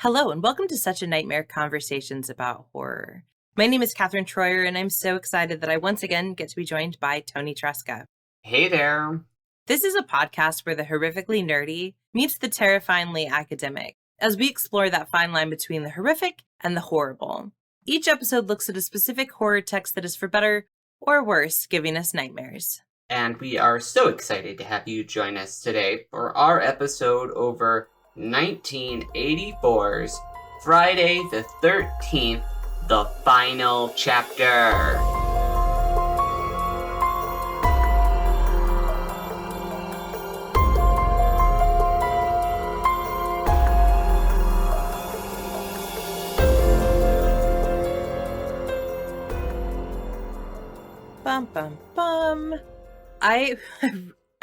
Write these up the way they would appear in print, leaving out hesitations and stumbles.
Hello, and welcome to Such a Nightmare Conversations about Horror. My name is Katherine Troyer, and I'm so excited that I once again get to be joined by Toni Tresca. Hey there. This is a podcast where the horrifically nerdy meets the terrifyingly academic, as we explore that fine line between the horrific and the horrible. Each episode looks at a specific horror text that is for better or worse, giving us nightmares. And we are so excited to have you join us today for our episode over 1984's Friday the 13th, the final chapter. Bum, bum, bum.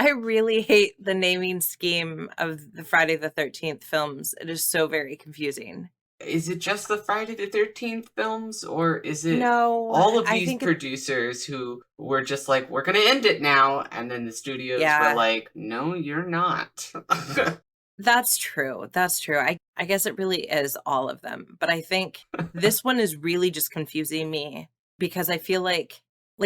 I really hate the naming scheme of the Friday the 13th films. It is so very confusing. Is it just the Friday the 13th films, or is it No, all of I these think producers who were just like, we're gonna end it now, and then the studios were like, no, you're not. That's true. That's true. I guess it really is all of them. But I think this one is really just confusing me because I feel like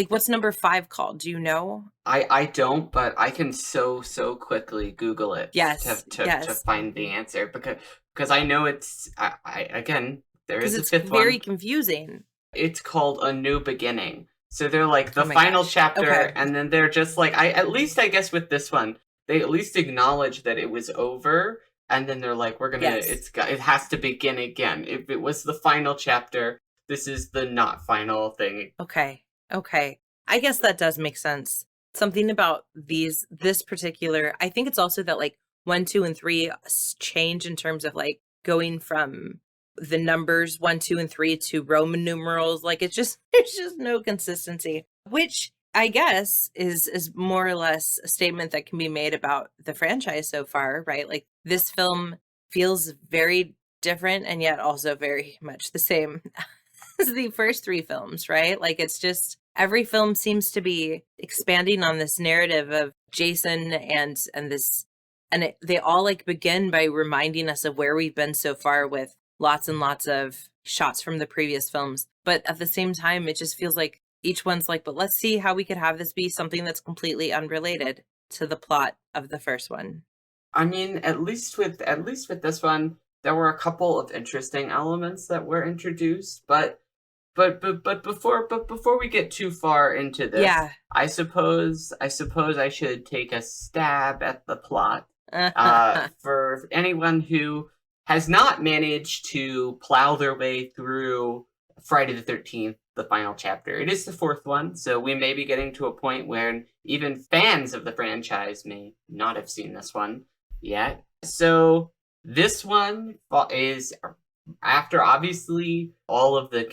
what's number 5 called? Do you know? I don't, but I can so quickly Google it to find the answer because I know it's I again there is a fifth one. It's very confusing. It's called A New Beginning. So they're like the final chapter, okay. And then they're just like I guess with this one they at least acknowledge that it was over, and then they're like, we're gonna it has to begin again. If it was the final chapter, this is the not final thing. Okay. I guess that does make sense. Something about this particular, I think it's also that 1, 2, and 3 change in terms of going from the numbers 1, 2, and 3 to Roman numerals. There's just no consistency, which I guess is more or less a statement that can be made about the franchise so far, right? This film feels very different and yet also very much the same as the first 3 films, right? It's just every film seems to be expanding on this narrative of Jason and they all begin by reminding us of where we've been so far with lots and lots of shots from the previous films. But at the same time, it just feels like each one's but let's see how we could have this be something that's completely unrelated to the plot of the first one. I mean, at least with this one, there were a couple of interesting elements that were introduced, but before we get too far into this, I suppose I should take a stab at the plot. For anyone who has not managed to plow their way through Friday the 13th, the final chapter. It is the 4th one, so we may be getting to a point where even fans of the franchise may not have seen this one yet. So this one is after obviously all of the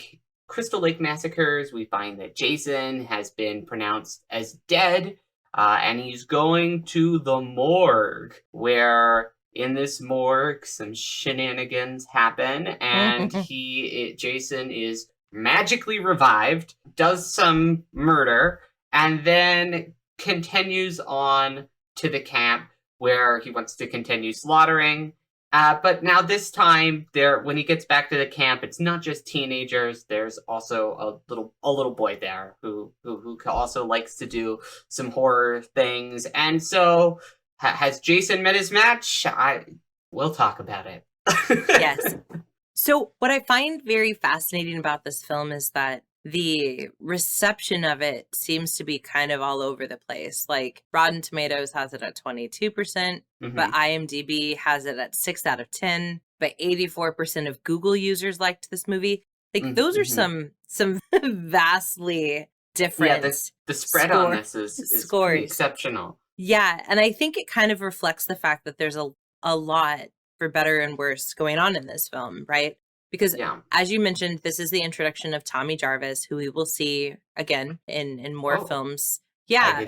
Crystal Lake massacres. We find that Jason has been pronounced as dead, and he's going to the morgue, where in this morgue some shenanigans happen, and Jason is magically revived, does some murder, and then continues on to the camp where he wants to continue slaughtering. But now this time, when he gets back to the camp, it's not just teenagers. There's also a little boy there who also likes to do some horror things. And so, has Jason met his match? We'll talk about it. Yes. So what I find very fascinating about this film is that the reception of it seems to be kind of all over the place. Rotten Tomatoes has it at 22%, but IMDb has it at 6 out of 10, but 84% of Google users liked this movie. Those are some vastly different. Yeah, the spread on this is pretty exceptional. Yeah, and I think it kind of reflects the fact that there's a lot, for better and worse, going on in this film, right? Because as you mentioned, this is the introduction of Tommy Jarvis, who we will see again in more films. Yeah.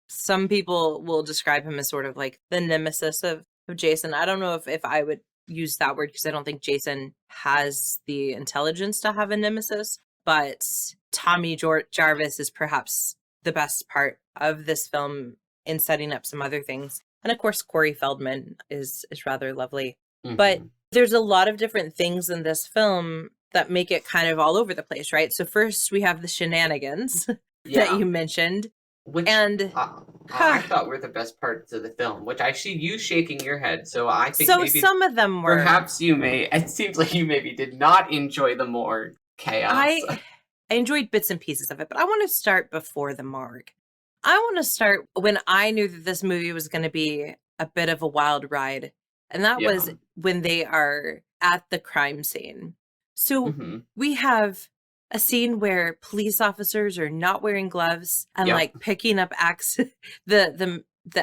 Some people will describe him as sort of the nemesis of Jason. I don't know if I would use that word because I don't think Jason has the intelligence to have a nemesis, but Tommy Jarvis is perhaps the best part of this film in setting up some other things. And of course, Corey Feldman is rather lovely. But There's a lot of different things in this film that make it kind of all over the place, right? So first we have the shenanigans that you mentioned. Which I thought were the best parts of the film, which I see you shaking your head, so I think maybe some of them were. Perhaps it seems like you maybe did not enjoy the morgue chaos. I enjoyed bits and pieces of it, but I want to start before the morgue. I want to start when I knew that this movie was going to be a bit of a wild ride, and that was when they are at the crime scene. So we have a scene where police officers are not wearing gloves and like picking up the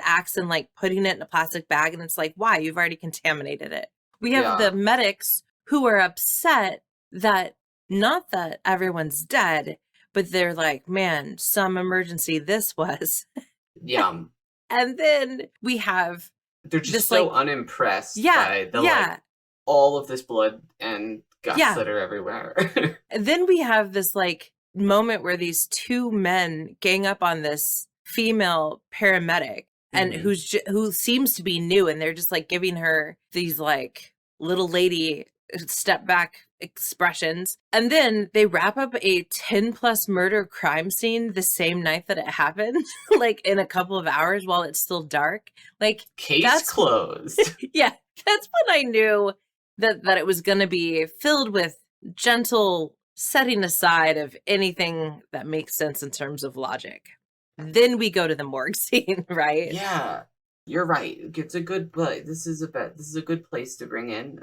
axe and like putting it in a plastic bag. And it's like, why? You've already contaminated it. We have the medics who are upset that not that everyone's dead, but they're like, man, some emergency this was. Yeah. And then we have they're just so unimpressed by the like all of this blood and guts that are everywhere. And then we have this like moment where these two men gang up on this female paramedic and who seems to be new, and they're just like giving her these like little lady step back expressions. And then they wrap up a 10+ murder crime scene the same night that it happened, like in a couple of hours while it's still dark. Like case closed. Yeah, that's when I knew that it was going to be filled with gentle setting aside of anything that makes sense in terms of logic. Then we go to the morgue scene, right? Yeah, you're right. It's a good play. This is a good place to bring in.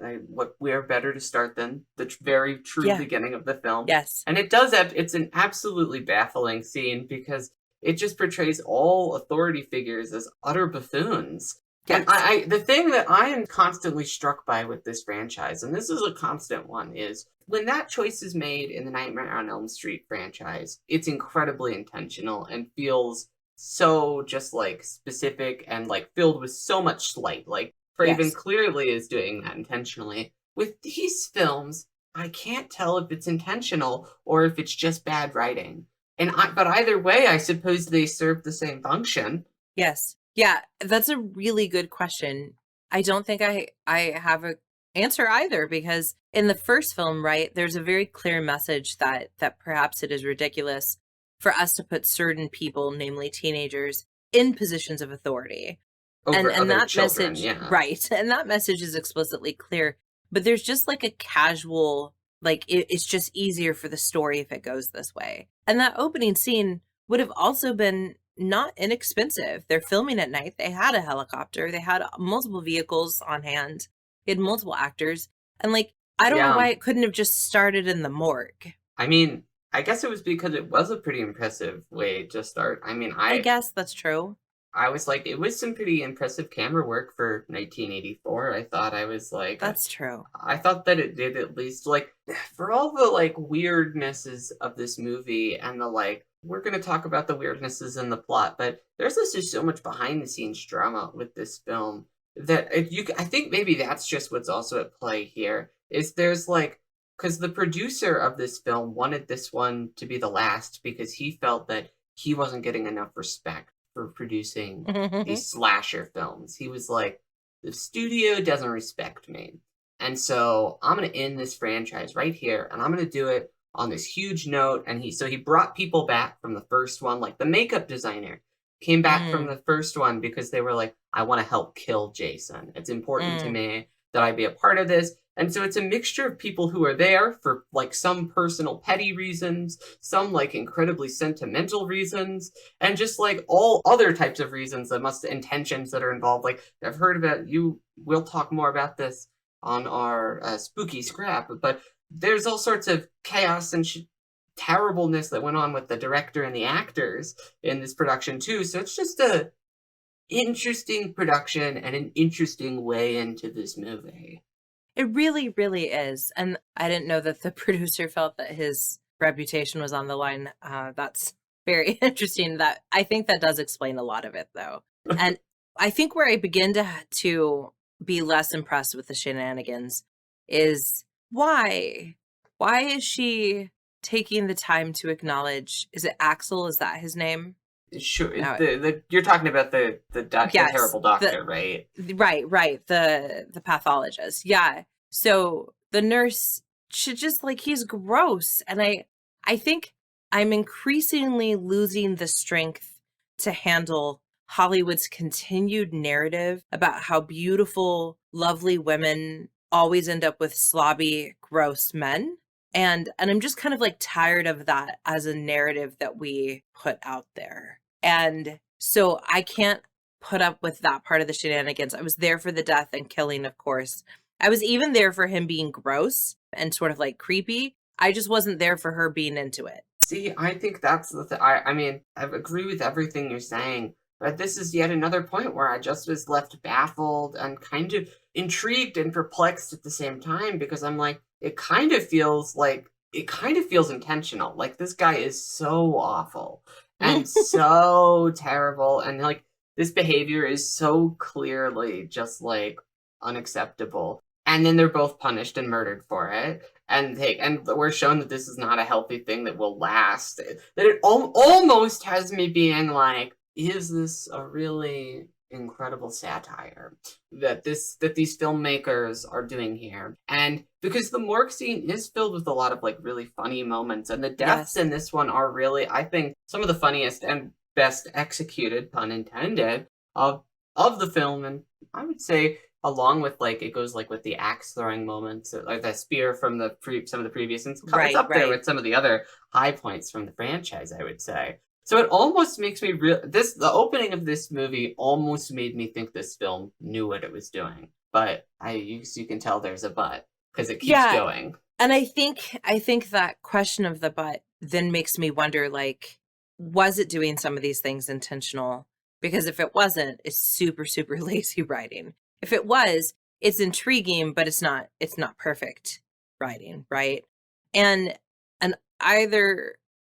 We're better to start than the very true beginning of the film. Yes, and it's an absolutely baffling scene because it just portrays all authority figures as utter buffoons. Yes. And the thing that I am constantly struck by with this franchise, and this is a constant one, is when that choice is made in the Nightmare on Elm Street franchise, it's incredibly intentional and feels so just like specific and like filled with so much slight. Like Craven clearly is doing that intentionally. With these films, I can't tell if it's intentional or if it's just bad writing. But either way, I suppose they serve the same function. Yes. Yeah, that's a really good question. I don't think I have an answer either, because in the first film, right, there's a very clear message that perhaps it is ridiculous for us to put certain people, namely teenagers, in positions of authority. Over and that children, message, right, and that message is explicitly clear. But there's just like a casual, like it's just easier for the story if it goes this way. And that opening scene would have also been not inexpensive. They're filming at night. They had a helicopter. They had multiple vehicles on hand. They had multiple actors. And like, I don't know why it couldn't have just started in the morgue. I mean, I guess it was because it was a pretty impressive way to start. I mean, I guess that's true. I was like, it was some pretty impressive camera work for 1984. I thought I was like... That's true. I thought that it did at least, like, for all the, like, weirdnesses of this movie and the, like, we're going to talk about the weirdnesses in the plot, but there's just so much behind-the-scenes drama with this film that I think maybe that's just what's also at play here, is there's, like, because the producer of this film wanted this one to be the last because he felt that he wasn't getting enough respect for producing these slasher films. He was like, the studio doesn't respect me. And so I'm going to end this franchise right here, and I'm going to do it on this huge note. And he brought people back from the first one, like the makeup designer came back from the first one because they were like, I want to help kill Jason. It's important to me that I be a part of this. And so it's a mixture of people who are there for like some personal petty reasons, some like incredibly sentimental reasons, and just like all other types of reasons intentions that are involved. Like I've heard about we'll talk more about this on our spooky scrap, but there's all sorts of chaos and terribleness that went on with the director and the actors in this production too. So it's just a interesting production and an interesting way into this movie. It really, really is. And I didn't know that the producer felt that his reputation was on the line. That's very interesting. I think that does explain a lot of it, though. And I think where I begin to be less impressed with the shenanigans is why? Why is she taking the time to acknowledge, is it Axel? Is that his name? Sure. You're talking about the terrible doctor, right? Right. The pathologist. Yeah. So the nurse should just like, he's gross. And I think I'm increasingly losing the strength to handle Hollywood's continued narrative about how beautiful, lovely women always end up with slobby, gross men. And I'm just kind of like tired of that as a narrative that we put out there. And so I can't put up with that part of the shenanigans. I was there for the death and killing, of course. I was even there for him being gross and sort of like creepy. I just wasn't there for her being into it. See, I think that's the thing. I mean, I agree with everything you're saying, but this is yet another point where I just was left baffled and kind of intrigued and perplexed at the same time, because I'm like, it kind of feels intentional. Like, this guy is so awful and so terrible, and like, this behavior is so clearly just like unacceptable. And then they're both punished and murdered for it. And we're shown that this is not a healthy thing that will last. That it almost has me being like, is this a really incredible satire that these filmmakers are doing here? And because the morgue scene is filled with a lot of like really funny moments, and the deaths in this one are really, I think, some of the funniest and best executed, pun intended, of the film. And I would say, along with like, it goes like with the axe throwing moments, like the spear from some of the previous, and it's up there with some of the other high points from the franchise, I would say. So it almost makes me the opening of this movie almost made me think this film knew what it was doing. But you can tell there's a but, because it keeps going. And I think that question of the but then makes me wonder, like, was it doing some of these things intentional? Because if it wasn't, it's super, super lazy writing. If it was, it's intriguing, but it's not perfect writing, right? And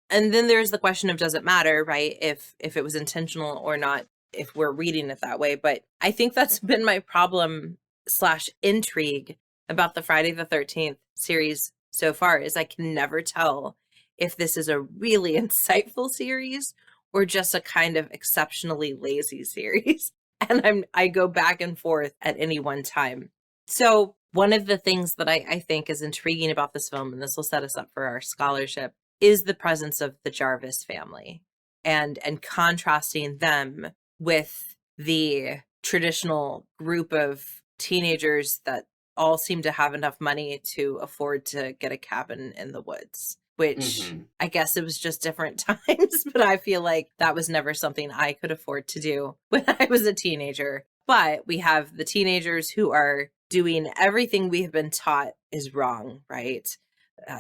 then there's the question of, does it matter, right? If it was intentional or not, if we're reading it that way. But I think that's been my problem / intrigue about the Friday the 13th series so far, is I can never tell if this is a really insightful series or just a kind of exceptionally lazy series. And I go back and forth at any one time. So one of the things that I think is intriguing about this film, and this will set us up for our scholarship, is the presence of the Jarvis family, and contrasting them with the traditional group of teenagers that all seem to have enough money to afford to get a cabin in the woods, which I guess it was just different times, but I feel like that was never something I could afford to do when I was a teenager. But we have the teenagers who are doing everything we have been taught is wrong, right?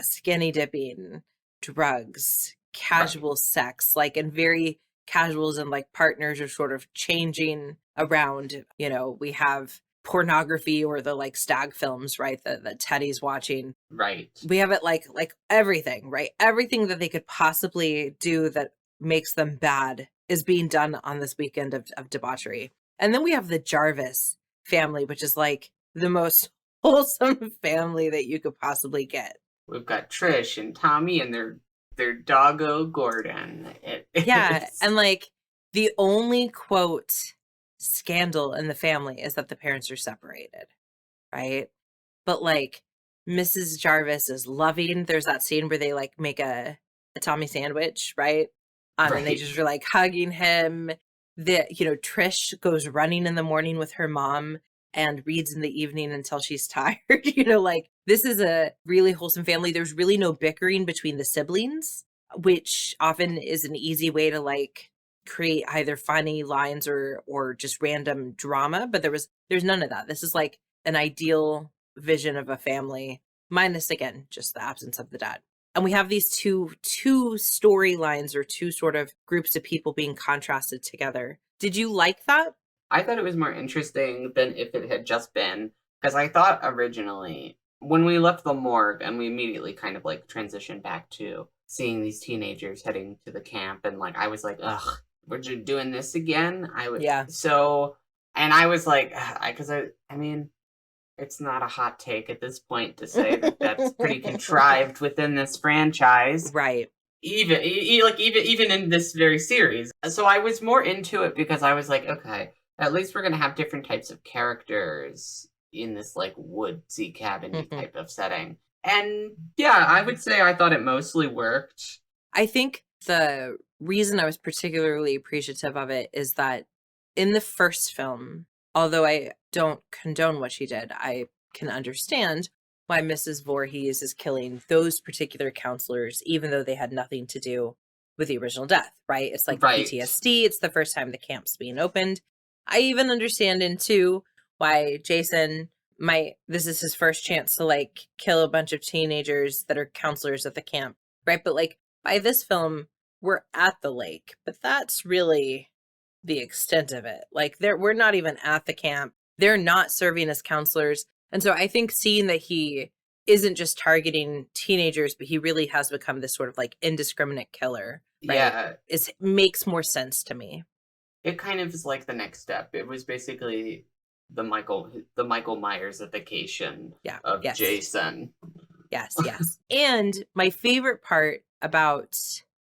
Skinny dipping, drugs, casual sex, like, and very casuals, and like partners are sort of changing around. You know, we have pornography, or the like stag films, right, that Teddy's watching, right? We have it like everything, right? Everything that they could possibly do that makes them bad is being done on this weekend of debauchery. And then we have the Jarvis family, which is like the most wholesome family that you could possibly get. We've got Trish and Tommy and their doggo Gordon. And like, the only quote scandal in the family is that the parents are separated, right? But like, Mrs. Jarvis is loving. There's that scene where they like make a Tommy sandwich, right? And they just are like hugging him. Trish goes running in the morning with her mom and reads in the evening until she's tired. Like, this is a really wholesome family. There's really no bickering between the siblings, which often is an easy way to like create either funny lines or just random drama. But there's none of that. This is like an ideal vision of a family, minus, again, just the absence of the dad. And we have these two storylines, or two sort of groups of people being contrasted together. Did you like that? I thought it was more interesting than if it had just been, because I thought originally, when we left the morgue and we immediately kind of like transitioned back to seeing these teenagers heading to the camp, and like, I was like, ugh, we're just doing this again? So, and I was like, because I mean, it's not a hot take at this point to say that that's pretty contrived within this franchise. Right. Even in this very series. So I was more into it because I was like, okay, at least we're going to have different types of characters, in this like woodsy cabin-y type of setting. And yeah, I would say I thought it mostly worked. I think the reason I was particularly appreciative of it is that in the first film, although I don't condone what she did, I can understand why Mrs. Voorhees is killing those particular counselors, even though they had nothing to do with the original death, right? It's like PTSD. It's the first time the camp's being opened. I even understand in 2 why Jason this is his first chance to like kill a bunch of teenagers that are counselors at the camp, right? But like by this film, we're at the lake, but that's really the extent of it. Like we're not even at the camp. They're not serving as counselors. And so I think seeing that he isn't just targeting teenagers, but he really has become this sort of like indiscriminate killer, right? Yeah. Makes more sense to me. It kind of is like the next step. It was basically the Michael Myers-ification of Jason. Yes. And my favorite part about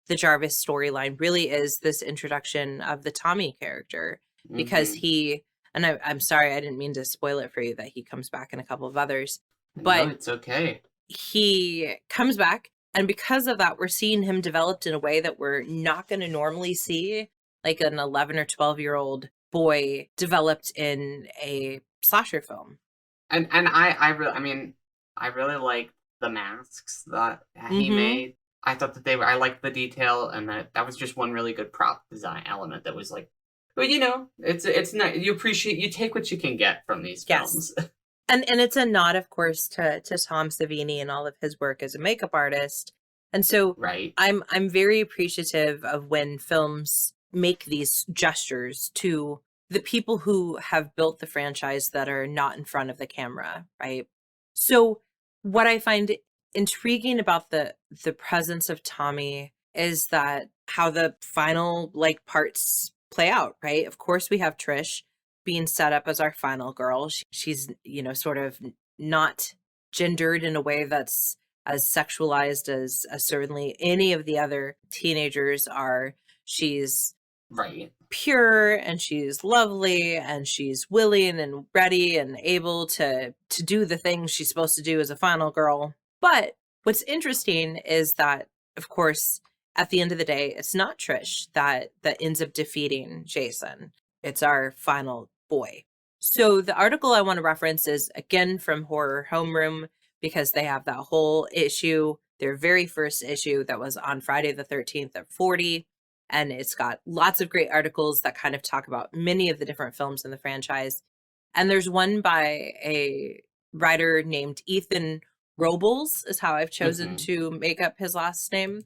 the Jarvis storyline really is this introduction of the Tommy character, because I'm sorry, I didn't mean to spoil it for you that he comes back in a couple of others, but no, it's okay. He comes back, and because of that, we're seeing him developed in a way that we're not going to normally see, like an 11 or 12-year-old boy developed in a slasher film. And I really liked the masks that he made. I thought that I liked the detail, and that was just one really good prop design element that was like, well, it's not, you take what you can get from these films. Yes. And it's a nod, of course, to Tom Savini and all of his work as a makeup artist. And so I'm very appreciative of when films make these gestures to the people who have built the franchise that are not in front of the camera, right? So what I find intriguing about the presence of Tommy is that how the final like parts play out, right? Of course, we have Trish being set up as our final girl. She's, sort of not gendered in a way that's as sexualized as certainly any of the other teenagers are. She's pure, and she's lovely, and she's willing and ready and able to do the things she's supposed to do as a final girl. But what's interesting is that, of course, at the end of the day, it's not Trish that ends up defeating Jason. It's our final boy. So the article I want to reference is, again, from Horror Homeroom, because they have that whole issue, their very first issue that was on Friday the 13th at 40. And it's got lots of great articles that kind of talk about many of the different films in the franchise. And there's one by a writer named Ethan Robles, is how I've chosen to make up his last name.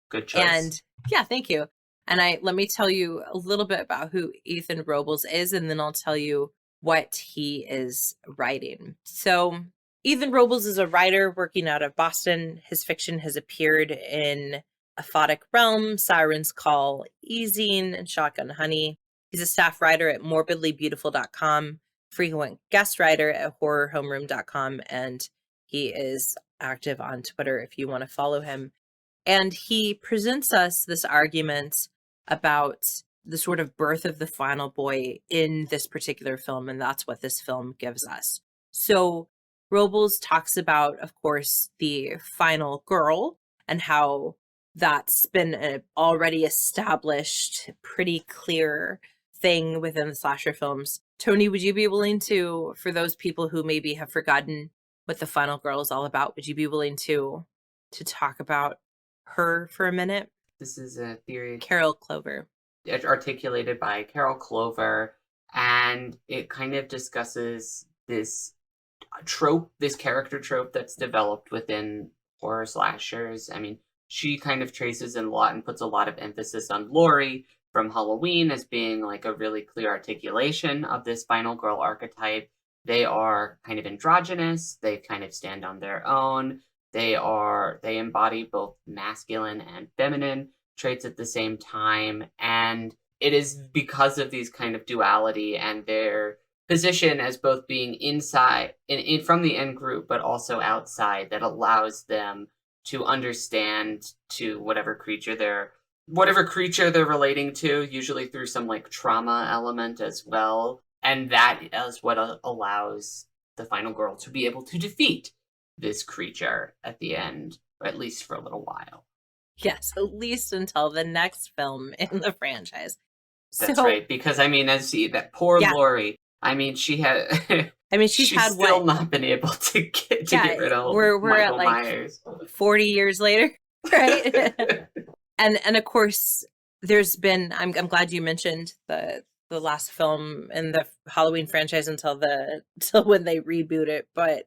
Good choice. And yeah, thank you. And let me tell you a little bit about who Ethan Robles is, and then I'll tell you what he is writing. So Ethan Robles is a writer working out of Boston. His fiction has appeared in Aphotic Realm, Siren's Call, Easing, and Shotgun Honey. He's a staff writer at morbidlybeautiful.com, frequent guest writer at horrorhomeroom.com, and he is active on Twitter if you want to follow him. And he presents us this argument about the sort of birth of the final boy in this particular film, and that's what this film gives us. So Robles talks about, of course, the final girl and how that's been an already established, pretty clear thing within the slasher films. Toni, would you be willing to, for those people who maybe have forgotten what the final girl is all about, would you be willing to talk about her for a minute? This is a theory. Carol Clover. Articulated by Carol Clover, and it kind of discusses this trope, this character trope that's developed within horror slashers. I mean, she kind of traces in a lot and puts a lot of emphasis on Laurie from Halloween as being like a really clear articulation of this final girl archetype. They are kind of androgynous. They kind of stand on their own. They embody both masculine and feminine traits at the same time. And it is because of these kind of duality and their position as both being inside from the in group, but also outside, that allows them to understand to whatever creature they're relating to, usually through some like trauma element as well. And that is what allows the final girl to be able to defeat this creature at the end, or at least for a little while. Yes, at least until the next film in the franchise. That's right, because I mean, that poor Laurie. I mean, she had. I mean, she's had still not been able to get rid of we're Michael at like Myers. 40 years later, right? and of course, there's been. I'm glad you mentioned the last film in the Halloween franchise until when they reboot it, but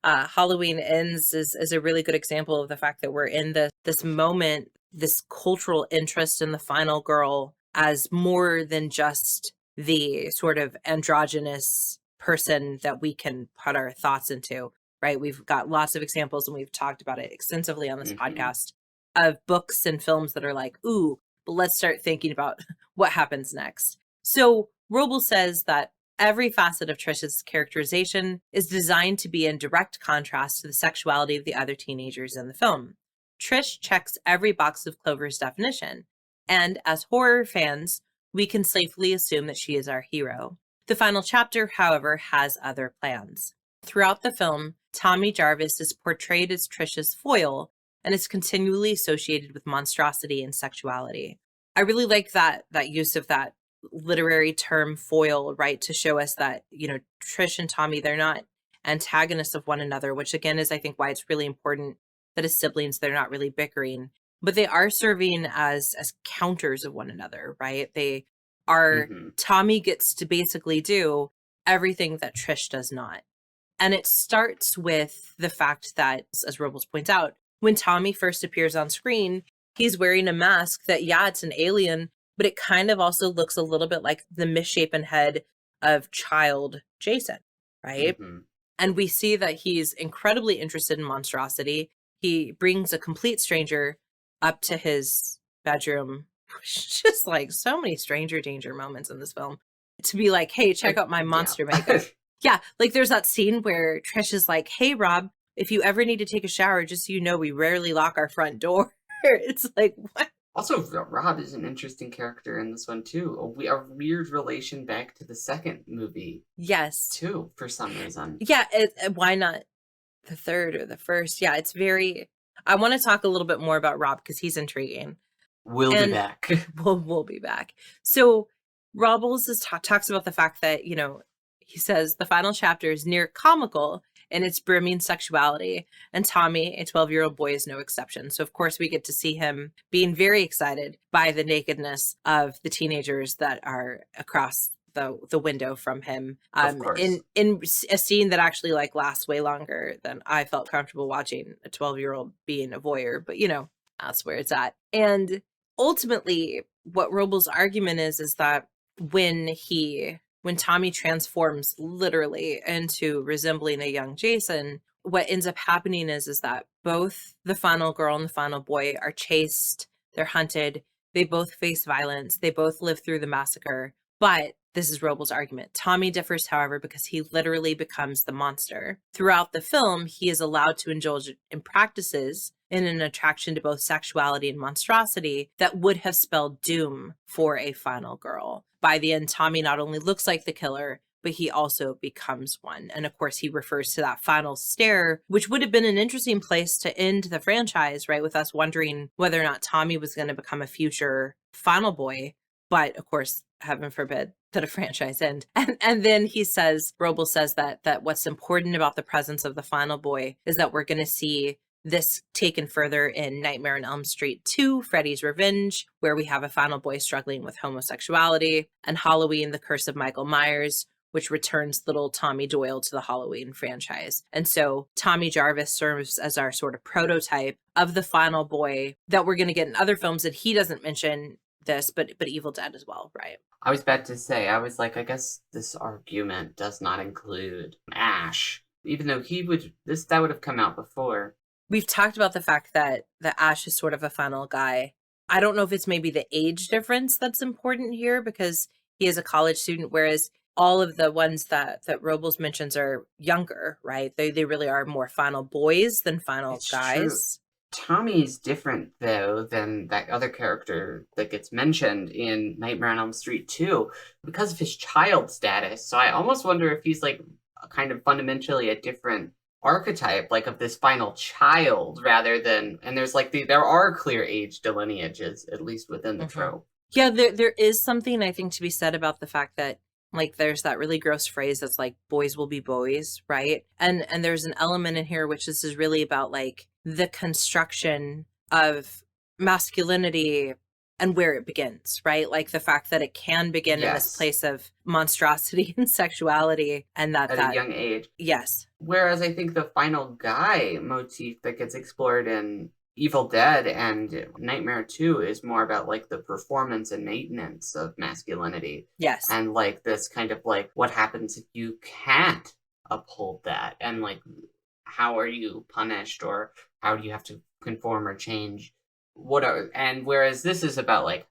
Halloween Ends is a really good example of the fact that we're in this moment, this cultural interest in the final girl as more than just the sort of androgynous person that we can put our thoughts into, right? We've got lots of examples, and we've talked about it extensively on this podcast, of books and films that are like, ooh, but let's start thinking about what happens next. So Robles says that every facet of Trish's characterization is designed to be in direct contrast to the sexuality of the other teenagers in the film. Trish checks every box of Clover's definition, and as horror fans, we can safely assume that she is our hero. The final chapter, however, has other plans. Throughout the film, Tommy Jarvis is portrayed as Trish's foil and is continually associated with monstrosity and sexuality. I really like that use of that literary term foil, right, to show us that, Trish and Tommy, they're not antagonists of one another, which again is, I think, why it's really important that as siblings they're not really bickering, but they are serving as counters of one another, right? They are. Tommy gets to basically do everything that Trish does not. And it starts with the fact that, as Robles points out, when Tommy first appears on screen, he's wearing a mask that, it's an alien, but it kind of also looks a little bit like the misshapen head of child Jason, right? And we see that he's incredibly interested in monstrosity. He brings a complete stranger up to his bedroom. Just like so many stranger danger moments in this film, to be like, hey, check out my monster makeup. Yeah, like there's that scene where Trish is like, hey, Rob, if you ever need to take a shower, just so you know, we rarely lock our front door. It's like, what? Also, Rob is an interesting character in this one, too. A weird relation back to the second movie. Yes. Too, for some reason. Yeah, why not the third or the first? Yeah, it's very... I want to talk a little bit more about Rob because he's intriguing. We'll be back. We'll be back. So Robles talks about the fact that, he says the final chapter is near comical in its brimming sexuality, and Tommy, a 12-year-old boy, is no exception. So, of course, we get to see him being very excited by the nakedness of the teenagers that are across the window from him, in a scene that actually lasts way longer than I felt comfortable watching a 12-year-old being a voyeur, but that's where it's at. And ultimately, what Robles' argument is that when Tommy transforms literally into resembling a young Jason, what ends up happening is that both the final girl and the final boy are chased, they're hunted, they both face violence, they both live through the massacre. But this is Robles' argument. Tommy differs, however, because he literally becomes the monster. Throughout the film, he is allowed to indulge in practices in an attraction to both sexuality and monstrosity that would have spelled doom for a final girl. By the end, Tommy not only looks like the killer, but he also becomes one. And of course, he refers to that final stare, which would have been an interesting place to end the franchise, right? With us wondering whether or not Tommy was going to become a future final boy. But of course, heaven forbid that a franchise end. And then he says, Robles says that what's important about the presence of the final boy is that we're going to see this taken further in Nightmare on Elm Street 2, Freddy's Revenge, where we have a final boy struggling with homosexuality, and Halloween, The Curse of Michael Myers, which returns little Tommy Doyle to the Halloween franchise. And so Tommy Jarvis serves as our sort of prototype of the final boy that we're going to get in other films, and he doesn't mention this, but Evil Dead as well, right? I was about to say, I was like, I guess this argument does not include Ash, even though that would have come out before. We've talked about the fact that Ash is sort of a final guy. I don't know if it's maybe the age difference that's important here, because he is a college student, whereas all of the ones that Robles mentions are younger, right? They really are more final boys than final guys. True. Tommy's different, though, than that other character that gets mentioned in Nightmare on Elm Street 2 because of his child status. So I almost wonder if he's kind of fundamentally a different archetype, like of this final child, rather than, and there's like there are clear age delineages, at least within the trope. Yeah, there is something I think to be said about the fact that like there's that really gross phrase that's like boys will be boys, right? And there's an element in here which this is really about like the construction of masculinity and where it begins, right? Like the fact that it can begin in this place of monstrosity and sexuality, and that at a young age. Yes. Whereas I think the final guy motif that gets explored in Evil Dead and Nightmare 2 is more about like the performance and maintenance of masculinity. Yes. And like this kind of like what happens if you can't uphold that, and like how are you punished, or how do you have to conform or change? And whereas this is about like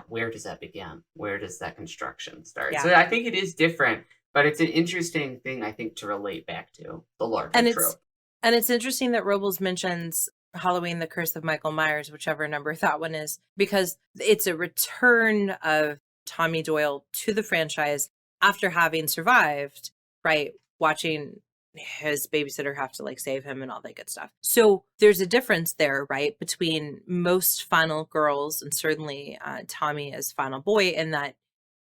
where does that begin? Where does that construction start? Yeah. So I think it is different, but it's an interesting thing I think to relate back to the larger trope. And it's interesting that Robles mentions Halloween, The Curse of Michael Myers, whichever number that one is, because it's a return of Tommy Doyle to the franchise after having survived, right? Watching his babysitter have to like save him and all that good stuff. So there's a difference there, right? Between most final girls and certainly Tommy as final boy, in that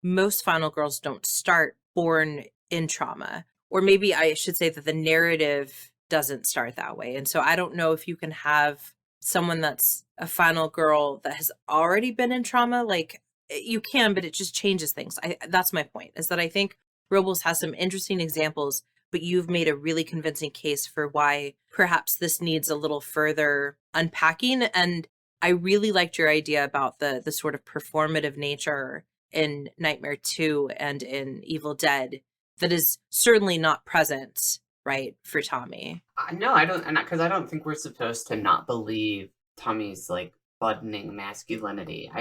most final girls don't start born in trauma. Or maybe I should say that the narrative doesn't start that way. And so I don't know if you can have someone that's a final girl that has already been in trauma. Like you can, but it just changes things. That's my point, is that I think Robles has some interesting examples, but you've made a really convincing case for why perhaps this needs a little further unpacking. And I really liked your idea about the sort of performative nature in Nightmare 2 and in Evil Dead that is certainly not present, right, for Tommy. No, I don't, because I don't think we're supposed to not believe Tommy's like budding masculinity.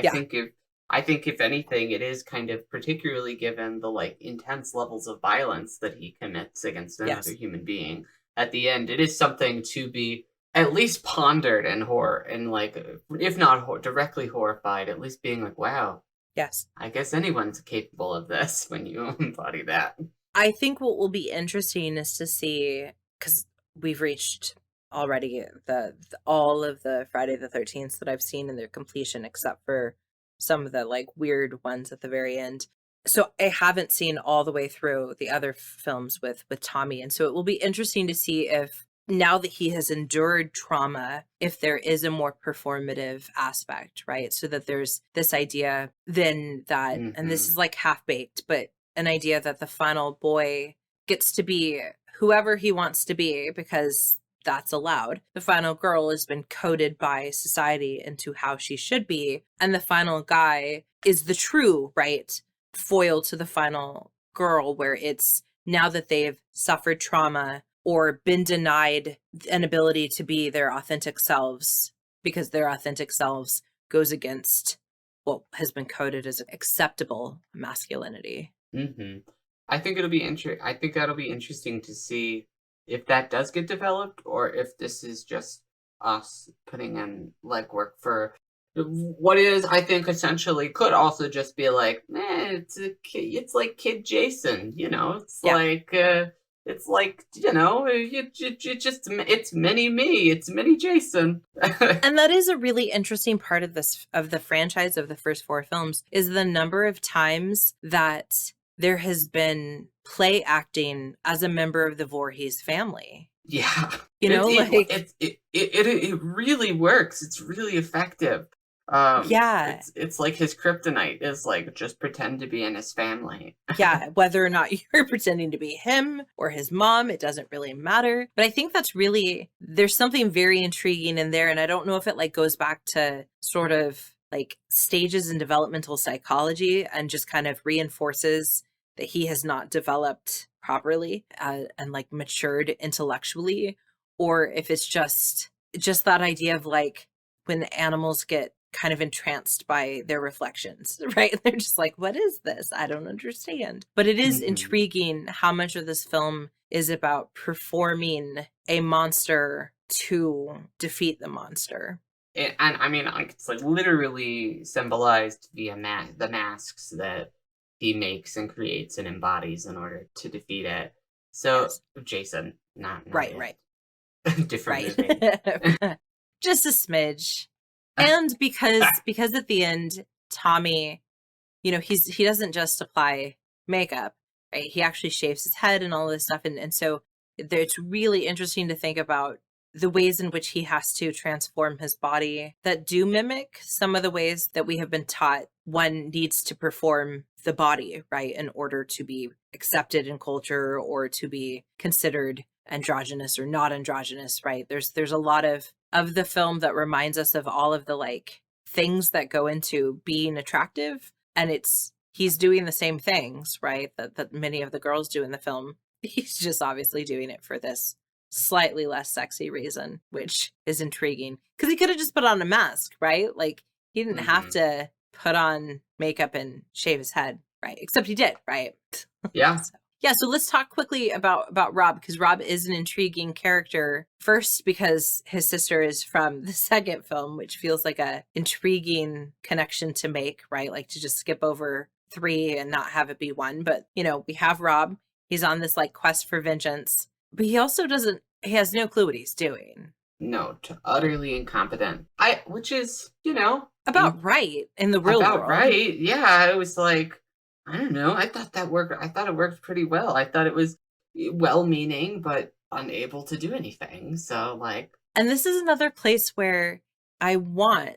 I think if anything, it is kind of, particularly given the like intense levels of violence that he commits against another human being at the end, it is something to be at least pondered and horror, and like, if not directly horrified, at least being like, wow. Yes. I guess anyone's capable of this when you embody that. I think what will be interesting is to see, because we've reached already all of the Friday the 13th that I've seen in their completion, except for some of the like weird ones at the very end. So I haven't seen all the way through the other films with Tommy. And so it will be interesting to see if, now that he has endured trauma, if there is a more performative aspect, right? So that there's this idea then that, and this is like half-baked, but an idea that the final boy gets to be whoever he wants to be because that's allowed. The final girl has been coded by society into how she should be. And the final guy is the true, right, foil to the final girl, where it's now that they've suffered trauma or been denied an ability to be their authentic selves, because their authentic selves goes against what has been coded as acceptable masculinity. Mm-hmm. I think that'll be interesting to see if that does get developed, or if this is just us putting in legwork for what is, I think, essentially could also just be like, it's like Kid Jason, you know, it's like, it's like, you know, it's mini me, it's mini Jason. And that is a really interesting part of the franchise of the first 4 films, is the number of times that there has been play acting as a member of the Voorhees family. Yeah. You know, it really works. It's really effective. It's like his kryptonite is like, just pretend to be in his family. Yeah, whether or not you're pretending to be him or his mom, it doesn't really matter. But I think that's really, there's something very intriguing in there. And I don't know if it like goes back to sort of like stages in developmental psychology and just kind of reinforces that he has not developed properly and like matured intellectually, or if it's just that idea of like when animals get kind of entranced by their reflections, right? They're just like, what is this? I don't understand. But it is intriguing how much of this film is about performing a monster to defeat the monster. And I mean, like, it's like literally symbolized via the masks that he makes and creates and embodies in order to defeat it. So Jason, not right, it. right, Different right. movie. Just a smidge. And because at the end, Tommy, you know, he doesn't just apply makeup, right? He actually shaves his head and all this stuff. And so it's really interesting to think about the ways in which he has to transform his body that do mimic some of the ways that we have been taught one needs to perform the body, right, in order to be accepted in culture or to be considered androgynous or not androgynous, right? There's a lot of the film that reminds us of all of the like things that go into being attractive, and he's doing the same things, right, that many of the girls do in the film. He's just obviously doing it for this slightly less sexy reason, which is intriguing because he could have just put on a mask, right? Like he didn't have to put on makeup and shave his head, right? Except he did, right? Yeah. So let's talk quickly about Rob, because Rob is an intriguing character. First, because his sister is from the second film, which feels like a intriguing connection to make, right? Like to just skip over 3 and not have it be 1. But, you know, we have Rob. He's on this like quest for vengeance, but he also he has no clue what he's doing. No, utterly incompetent. Which is, you know, about right in the real world. Right. Yeah. It was like, I don't know. I thought it worked pretty well. I thought it was well-meaning, but unable to do anything. So like, and this is another place where I want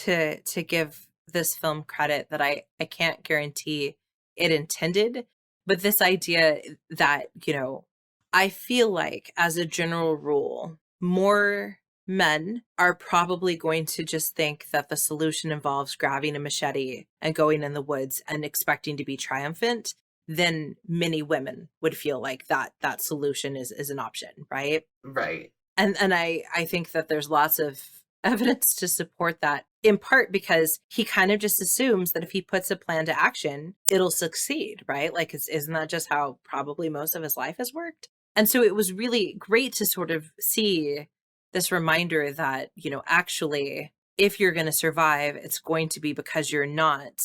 to give this film credit that I can't guarantee it intended, but this idea that, you know, I feel like as a general rule, more men are probably going to just think that the solution involves grabbing a machete and going in the woods and expecting to be triumphant than many women would feel like that solution is an option, right? Right. And I think that there's lots of evidence to support that, in part because he kind of just assumes that if he puts a plan to action, it'll succeed, right? Like, isn't that just how probably most of his life has worked? And so it was really great to sort of see this reminder that, you know, actually, if you're going to survive, it's going to be because you're not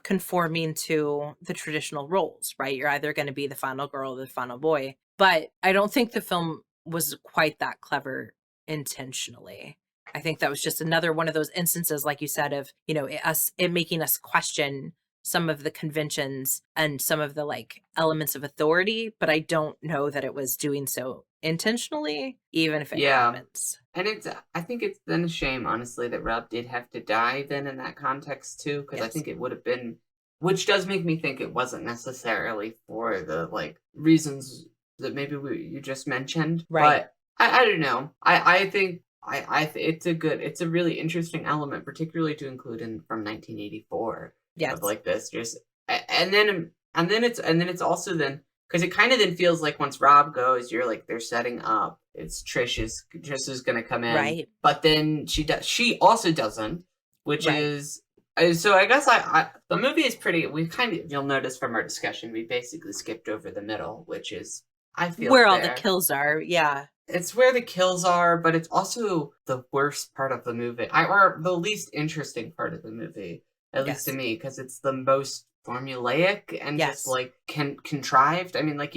conforming to the traditional roles, right? You're either going to be the final girl or the final boy. But I don't think the film was quite that clever intentionally. I think that was just another one of those instances, like you said, of, you know, it making us question some of the conventions and some of the like elements of authority, but I don't know that it was doing so intentionally, even if it happens. And I think it's then a shame, honestly, that Rob did have to die then in that context too, because I think it would have been, which does make me think it wasn't necessarily for the like reasons that maybe you just mentioned, right? But I don't know. I think it's a really interesting element, particularly to include in from 1984. Yes. Of like this, just and then it's also then, because it kind of then feels like once Rob goes, you're like they're setting up. It's Trish is gonna come in, right? But then she also doesn't, which is. So I guess the movie is pretty. We kind of, you'll notice from our discussion, we basically skipped over the middle, which is I feel where all the kills are. Yeah, it's where the kills are, but it's also the worst part of the movie, or the least interesting part of the movie, at least to me, because it's the most formulaic and just like contrived. I mean, like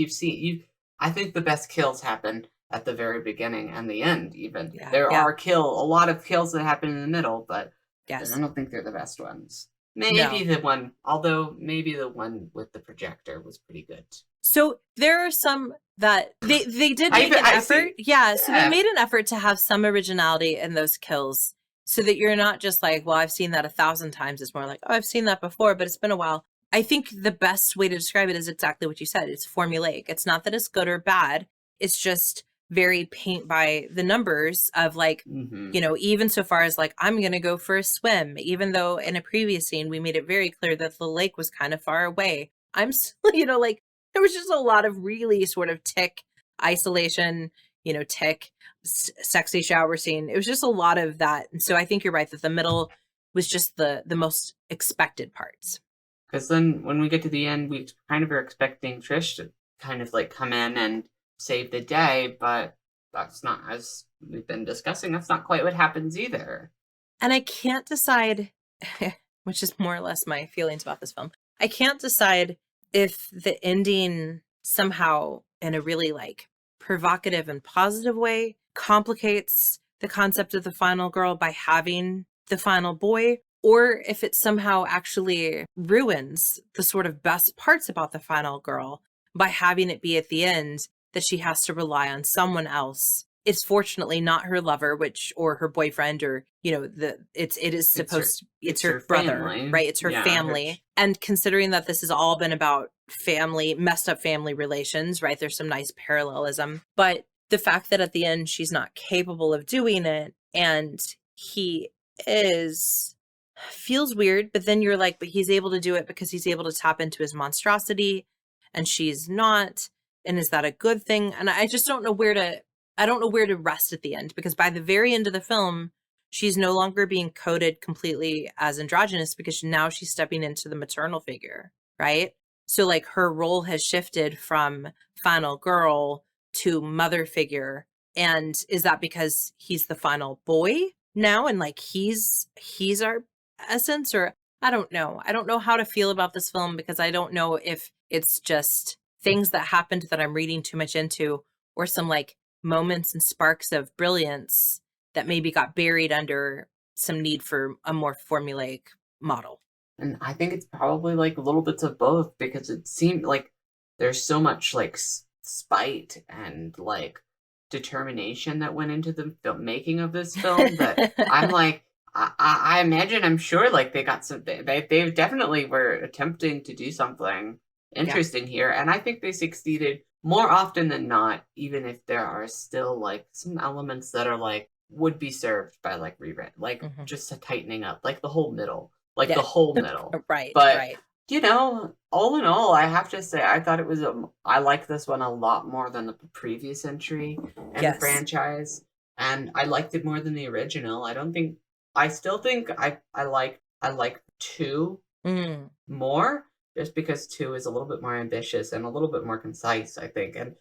I think the best kills happen at the very beginning and the end. Even there are a lot of kills that happen in the middle, but I don't think they're the best ones. Maybe the one with the projector was pretty good. So there are some that they did make an effort. So they made an effort to have some originality in those kills so that you're not just like, well, I've seen that 1,000 times. It's more like, oh, I've seen that before, but it's been a while. I think the best way to describe it is exactly what you said. It's formulaic. It's not that it's good or bad. It's just very paint by the numbers of like, you know, even so far as like, I'm going to go for a swim, even though in a previous scene, we made it very clear that the lake was kind of far away. I'm still, you know, like there was just a lot of really sort of tick isolation, you know, tick sexy shower scene. It was just a lot of that. And so I think you're right that the middle was just the most expected parts. Because then when we get to the end, we kind of are expecting Trish to kind of like come in and save the day, but that's not, as we've been discussing, that's not quite what happens either. And I can't decide, which is more or less my feelings about this film. I can't decide if the ending somehow in a really like provocative and positive way, complicates the concept of the final girl by having the final boy, or if it somehow actually ruins the sort of best parts about the final girl by having it be at the end that she has to rely on someone else. It's fortunately not her lover, or her boyfriend, or, you know, it's her brother, family. right? It's her family. And considering that this has all been about messed up family relations, right? There's some nice parallelism, but the fact that at the end she's not capable of doing it and he feels weird, but then you're like, but he's able to do it because he's able to tap into his monstrosity and she's not. And is that a good thing? And I just don't know where to rest at the end, because by the very end of the film, she's no longer being coded completely as androgynous because now she's stepping into the maternal figure, right? So like her role has shifted from final girl to mother figure. And is that because he's the final boy now and like he's our essence? Or I don't know. I don't know how to feel about this film, because I don't know if it's just things that happened that I'm reading too much into, or some like moments and sparks of brilliance that maybe got buried under some need for a more formulaic model. And I think it's probably like little bits of both, because it seemed like there's so much like spite and like determination that went into the making of this film that I'm like, I imagine, I'm sure like they got some, they definitely were attempting to do something interesting here. And I think they succeeded more often than not, even if there are still like some elements that are like would be served by like rewrite, like just a tightening up, like the whole middle. Like the whole middle. Right. But, right. You know, all in all, I have to say, I thought it was, I like this one a lot more than the previous entry in the franchise. And I liked it more than the original. I still think I like 2 more, just because 2 is a little bit more ambitious and a little bit more concise, I think, and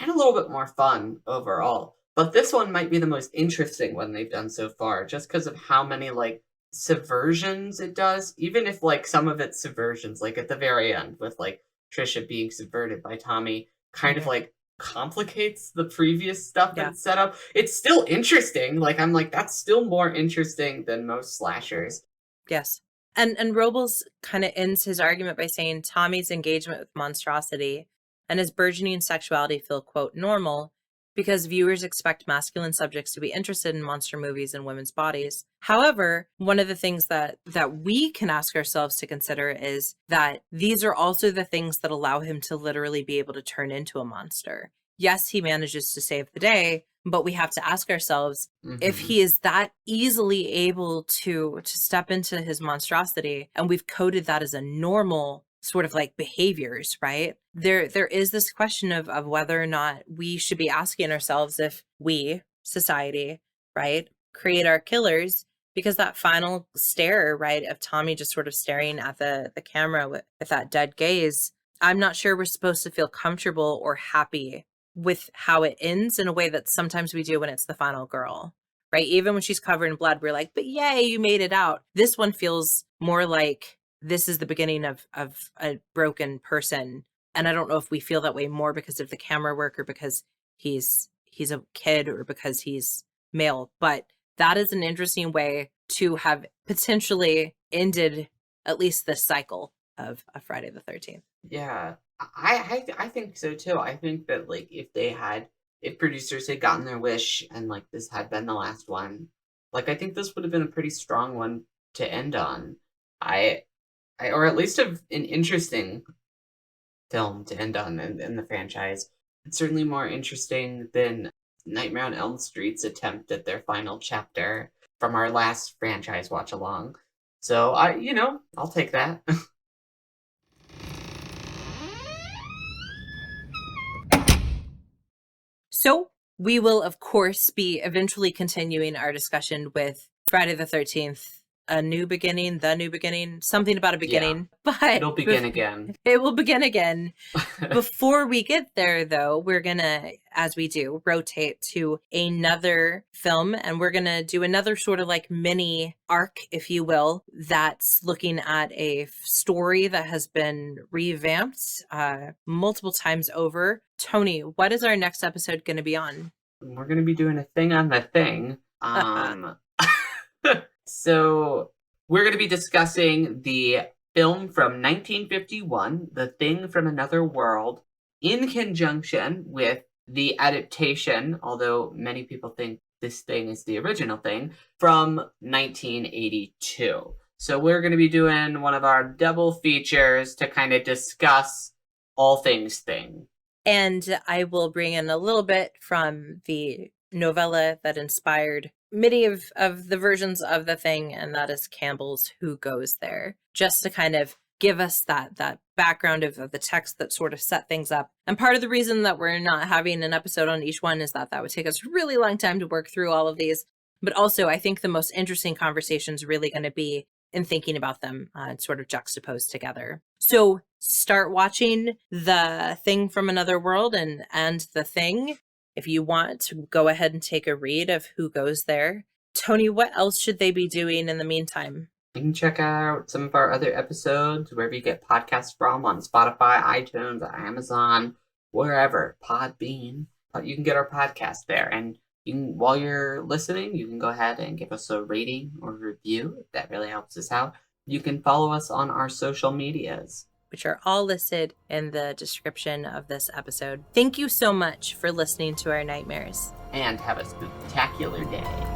a little bit more fun overall. But this one might be the most interesting one they've done so far, just because of how many, like, subversions it does, even if like some of its subversions, like at the very end with like Trisha being subverted by Tommy, kind of like complicates the previous stuff that's set up. It's still interesting. Like I'm like, that's still more interesting than most slashers. Yes. And Robles kind of ends his argument by saying Tommy's engagement with monstrosity and his burgeoning sexuality feel, quote, normal, because viewers expect masculine subjects to be interested in monster movies and women's bodies. However, one of the things that we can ask ourselves to consider is that these are also the things that allow him to literally be able to turn into a monster. Yes, he manages to save the day, but we have to ask ourselves, if he is that easily able to step into his monstrosity, and we've coded that as a normal sort of like behaviors, right? There is this question of whether or not we should be asking ourselves if we, society, right, create our killers, because that final stare, right, of Tommy just sort of staring at the camera with that dead gaze, I'm not sure we're supposed to feel comfortable or happy with how it ends in a way that sometimes we do when it's the final girl, right? Even when she's covered in blood, we're like, but yay, you made it out. This one feels more like this is the beginning of a broken person. And I don't know if we feel that way more because of the camera work or because he's a kid or because he's male. But that is an interesting way to have potentially ended at least this cycle of Friday the 13th. Yeah, I think so too. I think that like if producers had gotten their wish and like this had been the last one, like I think this would have been a pretty strong one to end on. Or at least an interesting film to end on in the franchise. It's certainly more interesting than Nightmare on Elm Street's attempt at their final chapter from our last franchise watch along. So I'll take that. So we will, of course, be eventually continuing our discussion with Friday the 13th a new beginning, the new beginning, something about a beginning. Yeah. But it'll begin again. It will begin again. Before we get there, though, we're going to, as we do, rotate to another film, and we're going to do another sort of like mini arc, if you will, that's looking at a story that has been revamped multiple times over. Toni, what is our next episode going to be on? We're going to be doing a thing on the thing. So we're going to be discussing the film from 1951, The Thing from Another World, in conjunction with the adaptation, although many people think this thing is the original thing, from 1982. So we're going to be doing one of our double features to kind of discuss all things Thing. And I will bring in a little bit from the novella that inspired many of the versions of The Thing, and that is Campbell's Who Goes There, just to kind of give us that background of the text that sort of set things up. And part of the reason that we're not having an episode on each one is that would take us a really long time to work through all of these. But also, I think the most interesting conversation is really going to be in thinking about them sort of juxtaposed together. So start watching The Thing from Another World and The Thing. If you want to go ahead and take a read of Who Goes There. Toni, what else should they be doing in the meantime? You can check out some of our other episodes wherever you get podcasts from, on Spotify, iTunes, Amazon, wherever, Podbean. You can get our podcast there. And while you're listening, you can go ahead and give us a rating or review. That really helps us out. You can follow us on our social medias, which are all listed in the description of this episode. Thank you so much for listening to our nightmares. And have a spectacular day.